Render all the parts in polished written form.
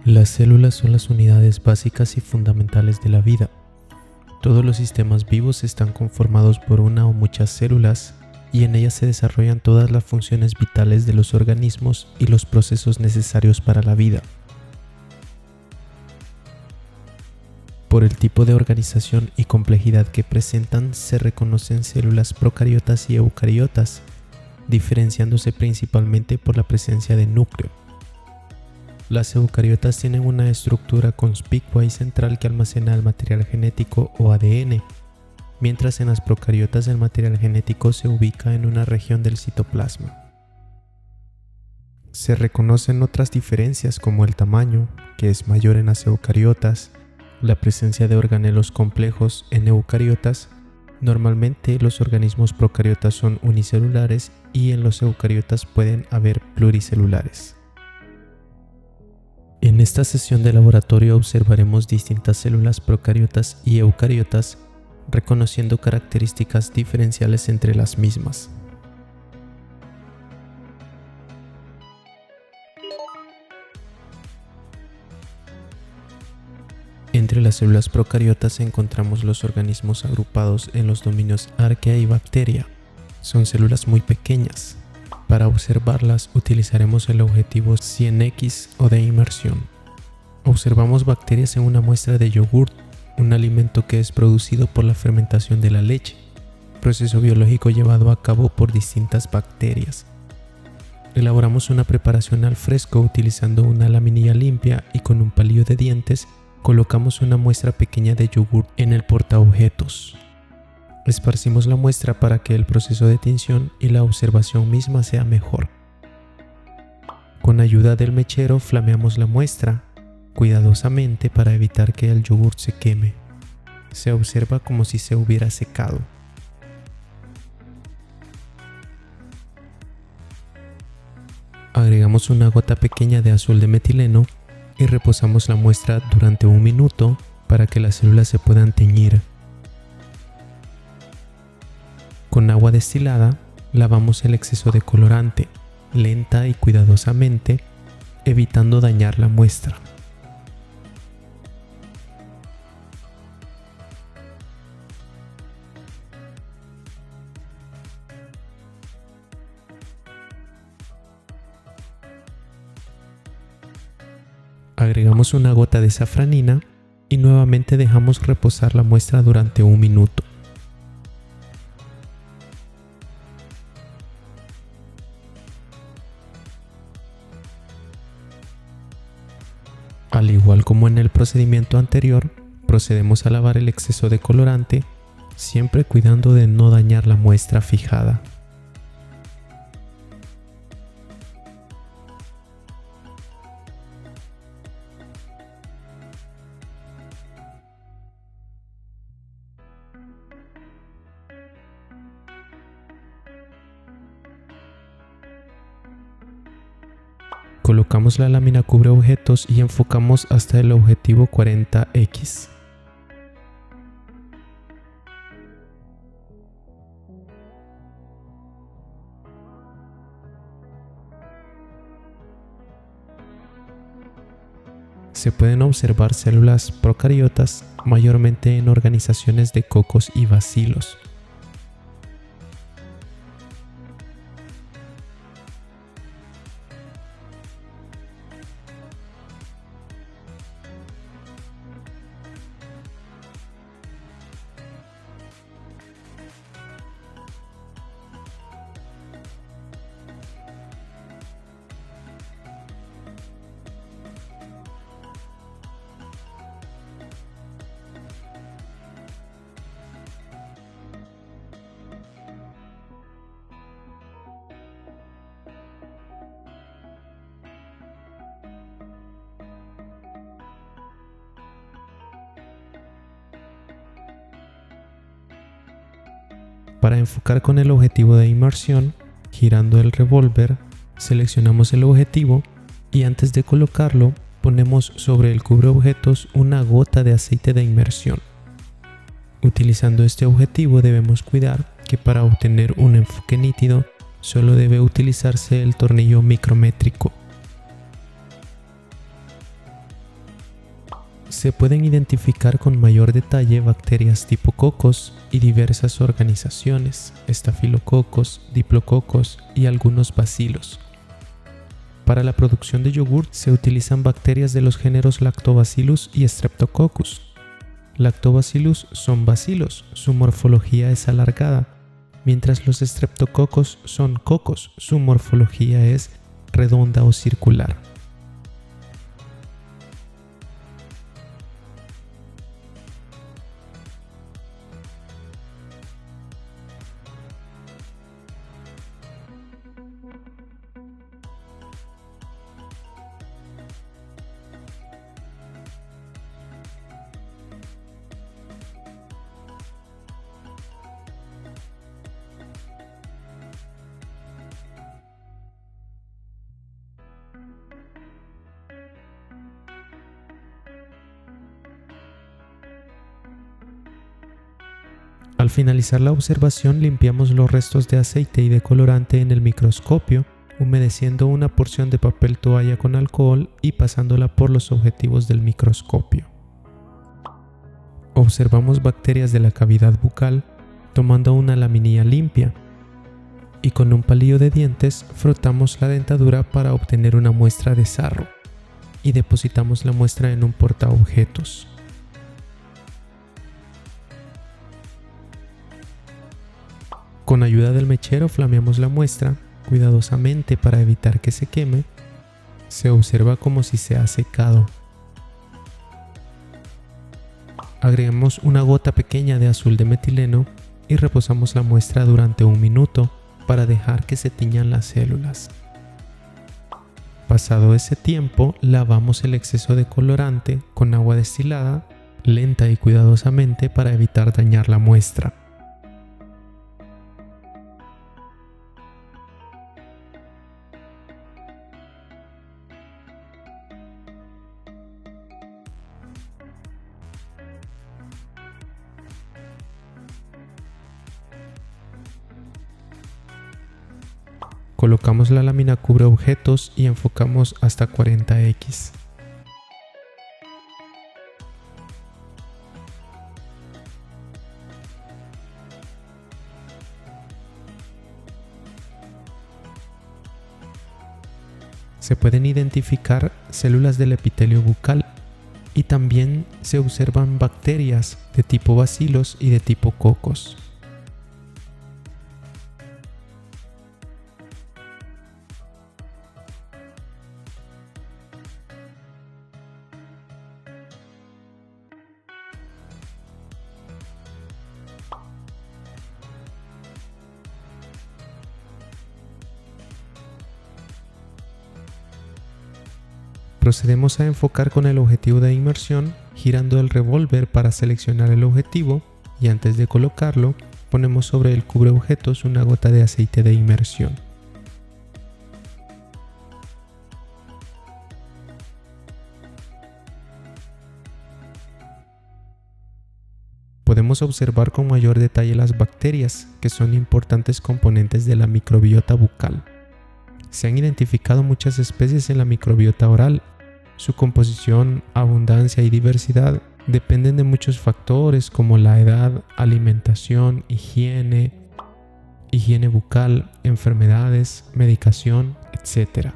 Las células son las unidades básicas y fundamentales de la vida. Todos los sistemas vivos están conformados por una o muchas células y en ellas se desarrollan todas las funciones vitales de los organismos y los procesos necesarios para la vida. Por el tipo de organización y complejidad que presentan, se reconocen células procariotas y eucariotas, diferenciándose principalmente por la presencia de núcleo. Las eucariotas tienen una estructura conspicua y central que almacena el material genético o ADN, mientras en las procariotas el material genético se ubica en una región del citoplasma. Se reconocen otras diferencias como el tamaño, que es mayor en las eucariotas, la presencia de organelos complejos en eucariotas. Normalmente los organismos procariotas son unicelulares y en los eucariotas pueden haber pluricelulares. En esta sesión de laboratorio observaremos distintas células procariotas y eucariotas, reconociendo características diferenciales entre las mismas. Entre las células procariotas encontramos los organismos agrupados en los dominios arquea y bacteria. Son células muy pequeñas. Para observarlas utilizaremos el objetivo 100X o de inmersión. Observamos bacterias en una muestra de yogur, un alimento que es producido por la fermentación de la leche, proceso biológico llevado a cabo por distintas bacterias. Elaboramos una preparación al fresco utilizando una laminilla limpia y con un palillo de dientes colocamos una muestra pequeña de yogur en el portaobjetos. Esparcimos la muestra para que el proceso de tinción y la observación misma sea mejor. Con ayuda del mechero flameamos la muestra cuidadosamente para evitar que el yogur se queme. Se observa como si se hubiera secado. Agregamos una gota pequeña de azul de metileno y reposamos la muestra durante 1 minuto para que las células se puedan teñir. Con agua destilada, lavamos el exceso de colorante, lenta y cuidadosamente, evitando dañar la muestra. Agregamos una gota de safranina y nuevamente dejamos reposar la muestra durante 1 minuto. Al igual como en el procedimiento anterior, procedemos a lavar el exceso de colorante, siempre cuidando de no dañar la muestra fijada. Colocamos la lámina cubre objetos y enfocamos hasta el objetivo 40X. Se pueden observar células procariotas, mayormente en organizaciones de cocos y bacilos. Para enfocar con el objetivo de inmersión, girando el revólver, seleccionamos el objetivo y antes de colocarlo, ponemos sobre el cubreobjetos una gota de aceite de inmersión. Utilizando este objetivo debemos cuidar que para obtener un enfoque nítido solo debe utilizarse el tornillo micrométrico. Se pueden identificar con mayor detalle bacterias tipo cocos y diversas organizaciones, estafilococos, diplococos y algunos bacilos. Para la producción de yogur se utilizan bacterias de los géneros Lactobacillus y Streptococcus. Lactobacillus son bacilos, su morfología es alargada, mientras los Streptococcus son cocos, su morfología es redonda o circular. Al finalizar la observación, limpiamos los restos de aceite y de colorante en el microscopio, humedeciendo una porción de papel toalla con alcohol y pasándola por los objetivos del microscopio. Observamos bacterias de la cavidad bucal tomando una laminilla limpia y con un palillo de dientes frotamos la dentadura para obtener una muestra de sarro y depositamos la muestra en un portaobjetos. Con ayuda del mechero flameamos la muestra cuidadosamente para evitar que se queme. Se observa como si se ha secado. Agregamos una gota pequeña de azul de metileno y reposamos la muestra durante 1 minuto para dejar que se tiñan las células. Pasado ese tiempo, lavamos el exceso de colorante con agua destilada, lenta y cuidadosamente para evitar dañar la muestra. Colocamos la lámina cubre objetos y enfocamos hasta 40x. Se pueden identificar células del epitelio bucal y también se observan bacterias de tipo bacilos y de tipo cocos. Procedemos a enfocar con el objetivo de inmersión, girando el revólver para seleccionar el objetivo y antes de colocarlo, ponemos sobre el cubreobjetos una gota de aceite de inmersión. Podemos observar con mayor detalle las bacterias, que son importantes componentes de la microbiota bucal. Se han identificado muchas especies en la microbiota oral. Su composición, abundancia y diversidad dependen de muchos factores como la edad, alimentación, higiene bucal, enfermedades, medicación, etc.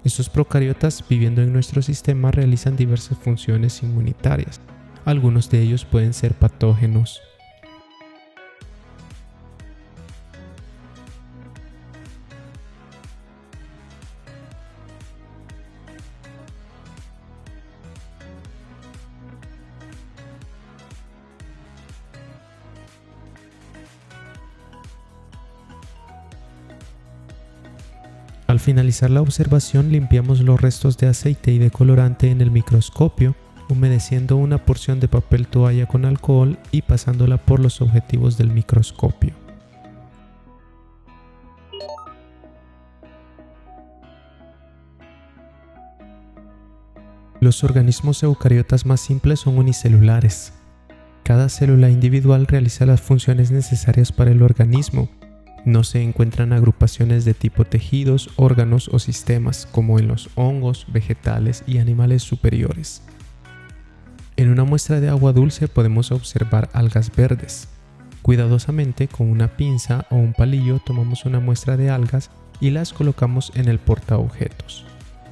Estos procariotas viviendo en nuestro sistema realizan diversas funciones inmunitarias. Algunos de ellos pueden ser patógenos. Al finalizar la observación, limpiamos los restos de aceite y de colorante en el microscopio, humedeciendo una porción de papel toalla con alcohol y pasándola por los objetivos del microscopio. Los organismos eucariotas más simples son unicelulares. Cada célula individual realiza las funciones necesarias para el organismo. No se encuentran agrupaciones de tipo tejidos, órganos o sistemas, como en los hongos, vegetales y animales superiores. En una muestra de agua dulce podemos observar algas verdes. Cuidadosamente, con una pinza o un palillo tomamos una muestra de algas y las colocamos en el portaobjetos.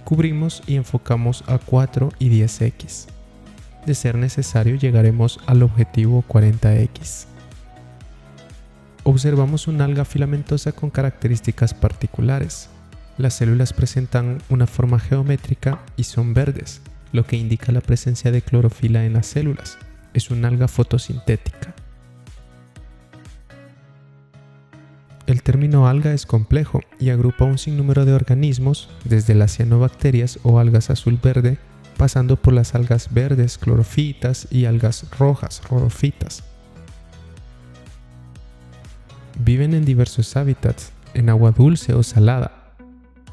Cubrimos y enfocamos a 4 y 10x. De ser necesario, llegaremos al objetivo 40x. Observamos una alga filamentosa con características particulares. Las células presentan una forma geométrica y son verdes, lo que indica la presencia de clorofila en las células. Es una alga fotosintética. El término alga es complejo y agrupa un sinnúmero de organismos, desde las cianobacterias o algas azul-verde, pasando por las algas verdes clorofítas y algas rojas rhodophytas. Viven en diversos hábitats, en agua dulce o salada.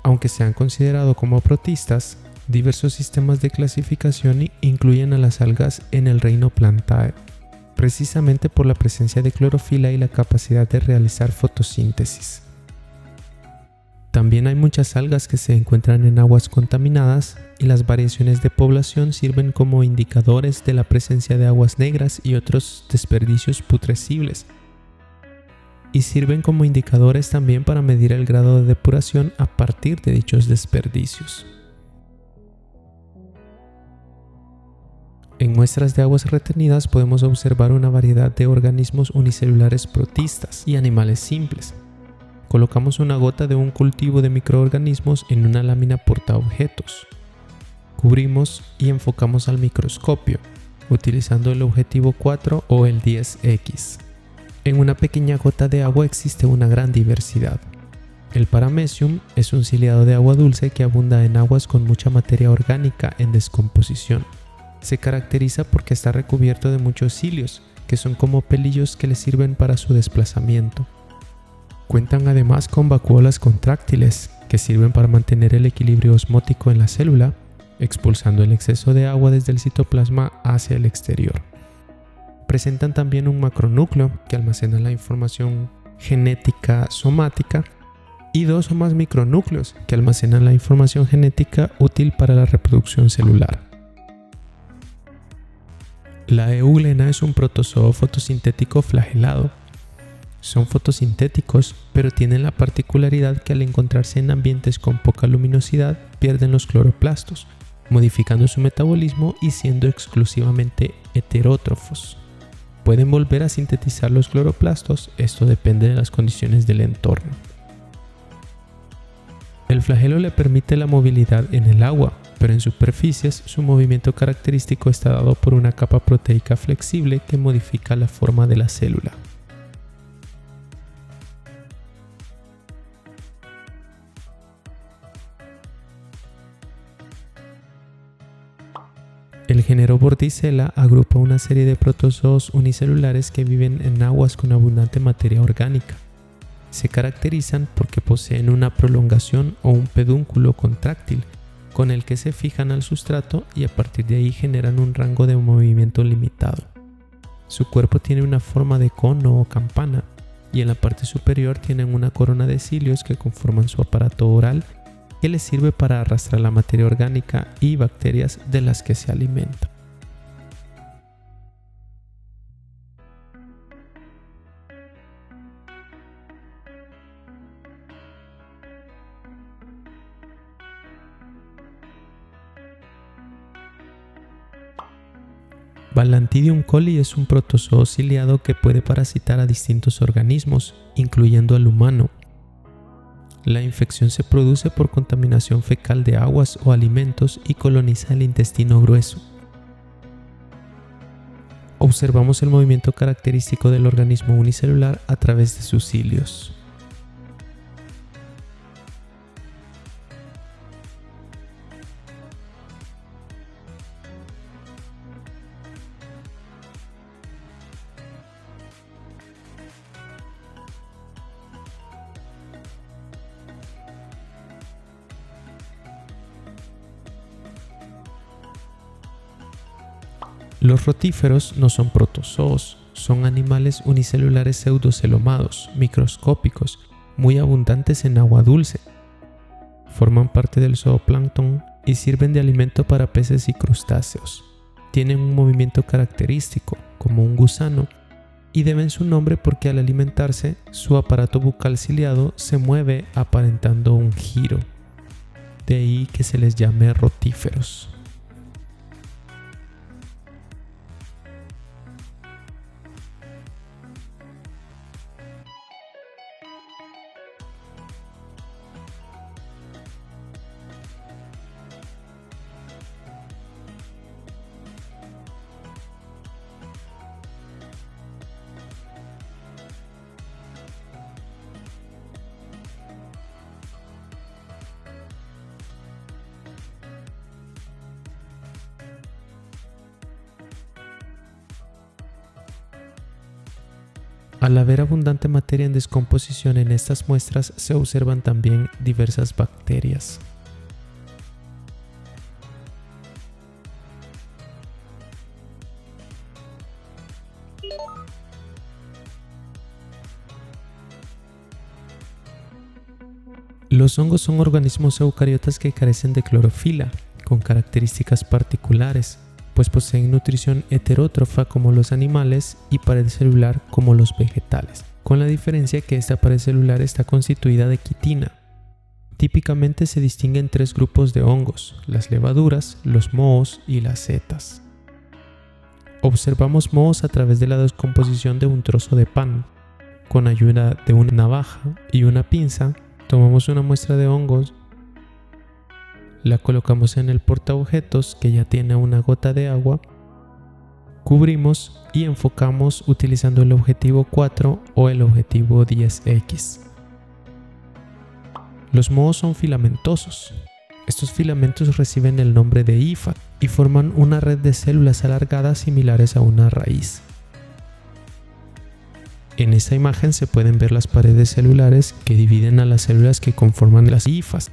Aunque se han considerado como protistas, diversos sistemas de clasificación incluyen a las algas en el reino Plantae, precisamente por la presencia de clorofila y la capacidad de realizar fotosíntesis. También hay muchas algas que se encuentran en aguas contaminadas y las variaciones de población sirven como indicadores de la presencia de aguas negras y otros desperdicios putrescibles. Y sirven como indicadores también para medir el grado de depuración a partir de dichos desperdicios. En muestras de aguas retenidas podemos observar una variedad de organismos unicelulares protistas y animales simples. Colocamos una gota de un cultivo de microorganismos en una lámina portaobjetos. Cubrimos y enfocamos al microscopio, utilizando el objetivo 4 o el 10x. En una pequeña gota de agua existe una gran diversidad. El Paramecium es un ciliado de agua dulce que abunda en aguas con mucha materia orgánica en descomposición. Se caracteriza porque está recubierto de muchos cilios, que son como pelillos que le sirven para su desplazamiento. Cuentan además con vacuolas contráctiles, que sirven para mantener el equilibrio osmótico en la célula, expulsando el exceso de agua desde el citoplasma hacia el exterior. Presentan también un macronúcleo, que almacena la información genética somática, y 2 o más micronúcleos, que almacenan la información genética útil para la reproducción celular. La eulena es un protozoo fotosintético flagelado. Son fotosintéticos, pero tienen la particularidad que al encontrarse en ambientes con poca luminosidad pierden los cloroplastos, modificando su metabolismo y siendo exclusivamente heterótrofos. Pueden volver a sintetizar los cloroplastos, esto depende de las condiciones del entorno. El flagelo le permite la movilidad en el agua, pero en superficies su movimiento característico está dado por una capa proteica flexible que modifica la forma de la célula. El género Bordizella agrupa una serie de protozoos unicelulares que viven en aguas con abundante materia orgánica. Se caracterizan porque poseen una prolongación o un pedúnculo contráctil con el que se fijan al sustrato y a partir de ahí generan un rango de movimiento limitado. Su cuerpo tiene una forma de cono o campana y en la parte superior tienen una corona de cilios que conforman su aparato oral que les sirve para arrastrar la materia orgánica y bacterias de las que se alimentan. Balantidium coli es un protozoo ciliado que puede parasitar a distintos organismos, incluyendo al humano. La infección se produce por contaminación fecal de aguas o alimentos y coloniza el intestino grueso. Observamos el movimiento característico del organismo unicelular a través de sus cilios. Los rotíferos no son protozoos, son animales unicelulares pseudocelomados, microscópicos, muy abundantes en agua dulce. Forman parte del zooplancton y sirven de alimento para peces y crustáceos. Tienen un movimiento característico, como un gusano, y deben su nombre porque al alimentarse, su aparato bucal ciliado se mueve aparentando un giro. De ahí que se les llame rotíferos. Al haber abundante materia en descomposición en estas muestras, se observan también diversas bacterias. Los hongos son organismos eucariotas que carecen de clorofila, con características particulares, pues poseen nutrición heterótrofa como los animales y pared celular como los vegetales, con la diferencia que esta pared celular está constituida de quitina. Típicamente se distinguen tres grupos de hongos: las levaduras, los mohos y las setas. Observamos mohos a través de la descomposición de un trozo de pan. Con ayuda de una navaja y una pinza, tomamos una muestra de hongos, la colocamos en el portaobjetos que ya tiene una gota de agua, cubrimos y enfocamos utilizando el objetivo 4 o el objetivo 10X. Los mohos son filamentosos. Estos filamentos reciben el nombre de hifa y forman una red de células alargadas similares a una raíz. En esta imagen se pueden ver las paredes celulares que dividen a las células que conforman las hifas.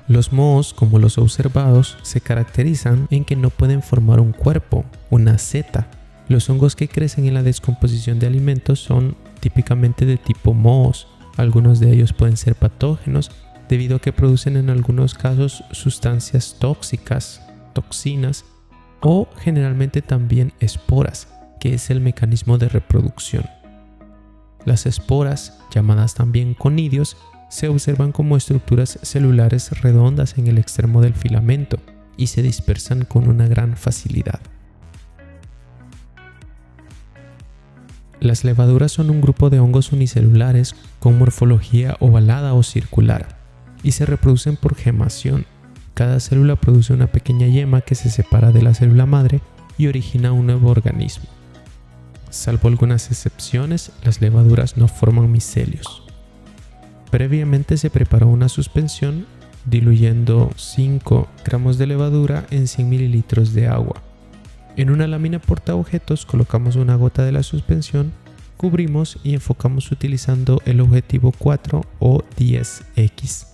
Los mohos, como los observados, se caracterizan en que no pueden formar un cuerpo, una seta. Los hongos que crecen en la descomposición de alimentos son típicamente de tipo mohos. Algunos de ellos pueden ser patógenos debido a que producen en algunos casos sustancias tóxicas, toxinas, o generalmente también esporas, que es el mecanismo de reproducción. Las esporas, llamadas también conidios, se observan como estructuras celulares redondas en el extremo del filamento y se dispersan con una gran facilidad. Las levaduras son un grupo de hongos unicelulares con morfología ovalada o circular y se reproducen por gemación. Cada célula produce una pequeña yema que se separa de la célula madre y origina un nuevo organismo. Salvo algunas excepciones, las levaduras no forman micelios. Previamente se preparó una suspensión diluyendo 5 gramos de levadura en 100 mililitros de agua. En una lámina portaobjetos colocamos una gota de la suspensión, cubrimos y enfocamos utilizando el objetivo 4 o 10X.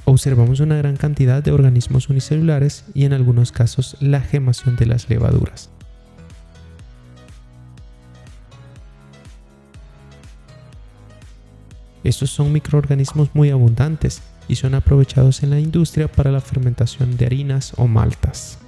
Observamos una gran cantidad de organismos unicelulares y en algunos casos la gemación de las levaduras. Estos son microorganismos muy abundantes y son aprovechados en la industria para la fermentación de harinas o maltas.